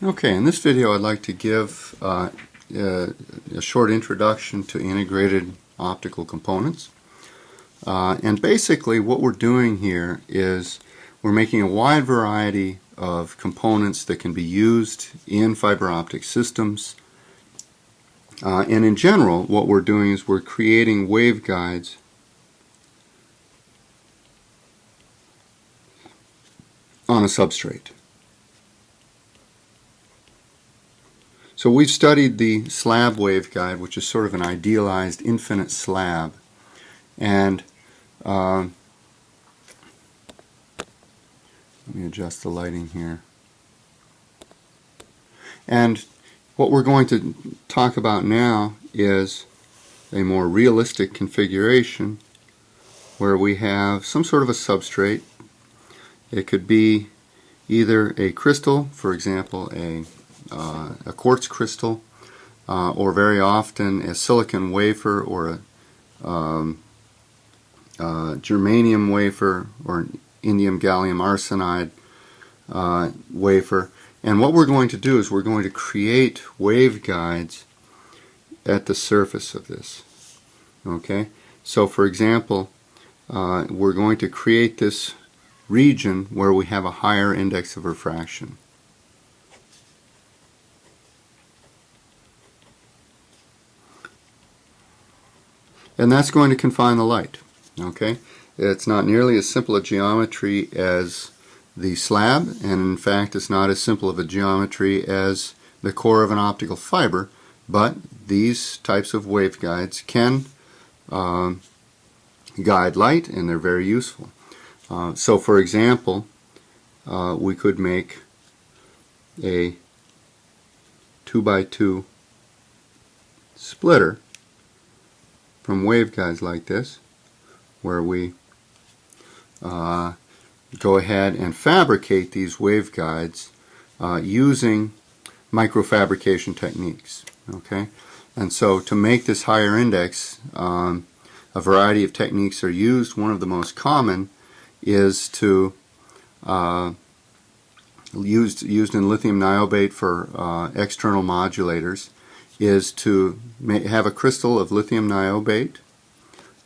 Okay, in this video I'd like to give a short introduction to integrated optical components. And basically what we're doing here is we're making a wide variety of components that can be used in fiber optic systems. And in general what we're doing is we're creating waveguides on a substrate. So we've studied the slab waveguide, which is sort of an idealized infinite slab, and let me adjust the lighting here. And what we're going to talk about now is a more realistic configuration where we have some sort of a substrate. It could be either a crystal, for example, a quartz crystal, or very often a silicon wafer or a germanium wafer or an indium gallium arsenide wafer. And what we're going to do is we're going to create waveguides at the surface of this. Okay, so for example, we're going to create this region where we have a higher index of refraction. And that's going to confine the light. Okay, it's not nearly as simple a geometry as the slab, and in fact it's not as simple of a geometry as the core of an optical fiber, but these types of waveguides can guide light, and they're very useful. So for example, we could make a 2x2 splitter from waveguides like this, where we go ahead and fabricate these waveguides using microfabrication techniques. Okay, and so to make this higher index, a variety of techniques are used. One of the most common is to used in lithium niobate for external modulators, is to have a crystal of lithium niobate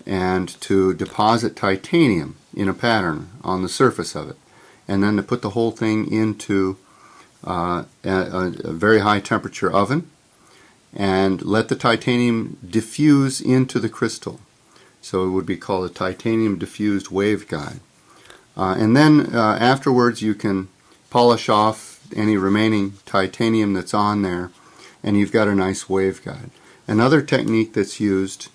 and to deposit titanium in a pattern on the surface of it, and then to put the whole thing into a very high temperature oven and let the titanium diffuse into the crystal. So it would be called a titanium diffused waveguide. And then afterwards you can polish off any remaining titanium that's on there, and you've got a nice waveguide. Another technique that's used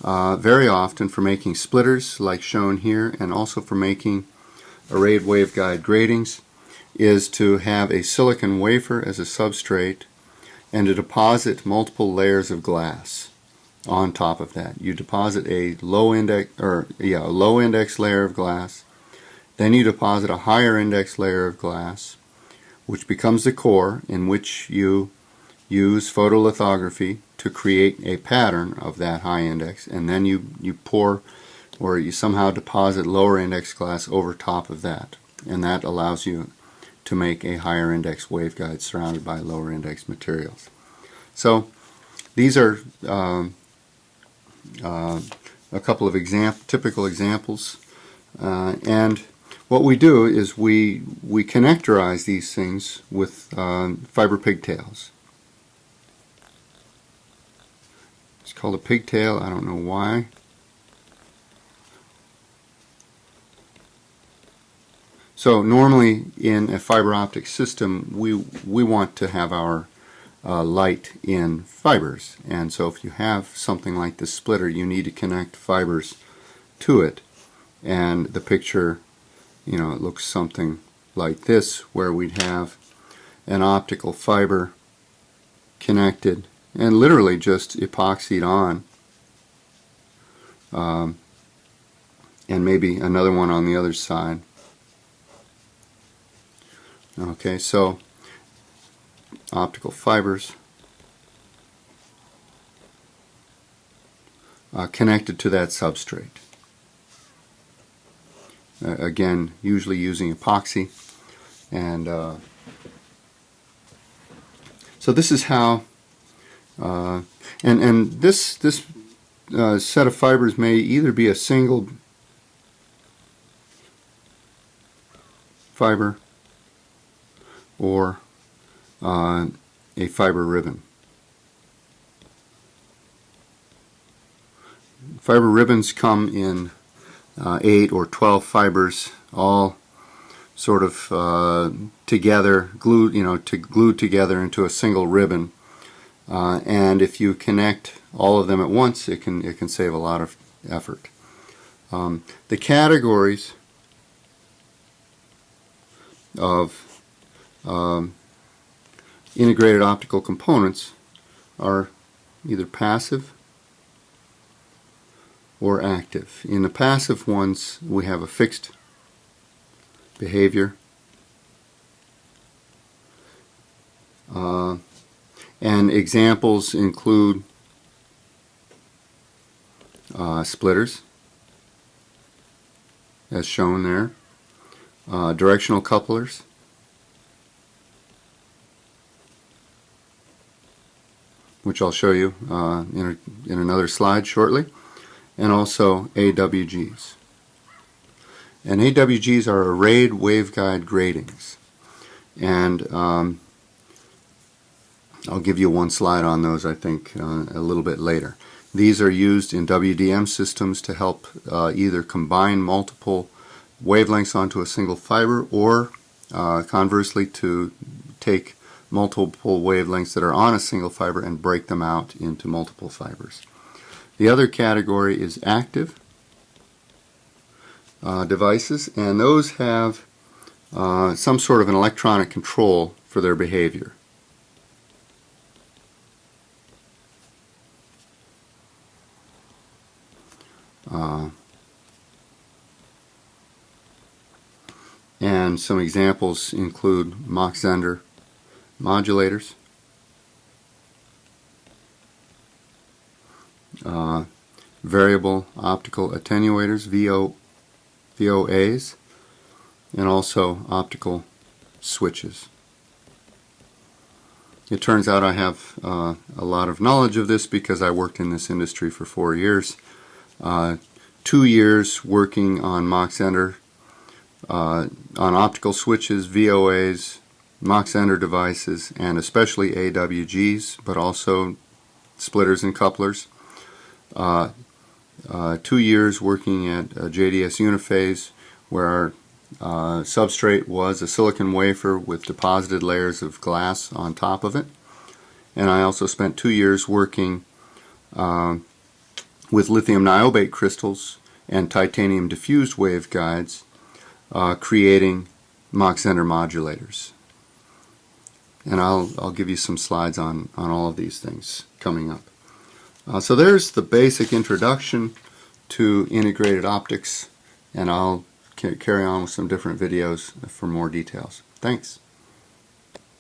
very often for making splitters, like shown here, and also for making arrayed waveguide gratings, is to have a silicon wafer as a substrate and to deposit multiple layers of glass on top of that. You deposit a low index layer of glass, then you deposit a higher index layer of glass, which becomes the core, in which you use photolithography to create a pattern of that high index, and then you pour, or you somehow deposit lower index glass over top of that, and that allows you to make a higher index waveguide surrounded by lower index materials. So these are a couple of typical examples, and what we do is we connectorize these things with fiber pigtails. It's called a pigtail, I don't know why. So normally in a fiber optic system we want to have our light in fibers, and so if you have something like this splitter you need to connect fibers to it, and the picture, it looks something like this, where we'd have an optical fiber connected and literally just epoxied on, and maybe another one on the other side. Okay, so optical fibers connected to that substrate. Again, usually using epoxy, and So this is how, and this set of fibers may either be a single fiber or a fiber ribbon. Fiber ribbons come in 8 or 12 fibers, all sort of together, glued together into a single ribbon. And if you connect all of them at once, it can save a lot of effort. The categories of integrated optical components are either passive or active. In the passive ones, we have a fixed behavior, and examples include splitters, as shown there, directional couplers, which I'll show you in another slide shortly, and also AWGs. And AWGs are arrayed waveguide gratings, and I'll give you one slide on those, I think, a little bit later. These are used in WDM systems to help either combine multiple wavelengths onto a single fiber, or conversely to take multiple wavelengths that are on a single fiber and break them out into multiple fibers. The other category is active devices, and those have some sort of an electronic control for their behavior. And some examples include Mach-Zehnder modulators, variable optical attenuators, VOAs, and also optical switches. It turns out I have a lot of knowledge of this because I worked in this industry for 4 years. 2 years working on Mach-Zehnder, on optical switches, VOAs, Mach-Zehnder devices, and especially AWGs, but also splitters and couplers. 2 years working at JDS Uniphase, where our substrate was a silicon wafer with deposited layers of glass on top of it. And I also spent 2 years working with lithium niobate crystals and titanium diffused waveguides, creating Mach-Zehnder modulators. And I'll give you some slides on all of these things coming up. So there's the basic introduction to integrated optics, and I'll carry on with some different videos for more details. Thanks.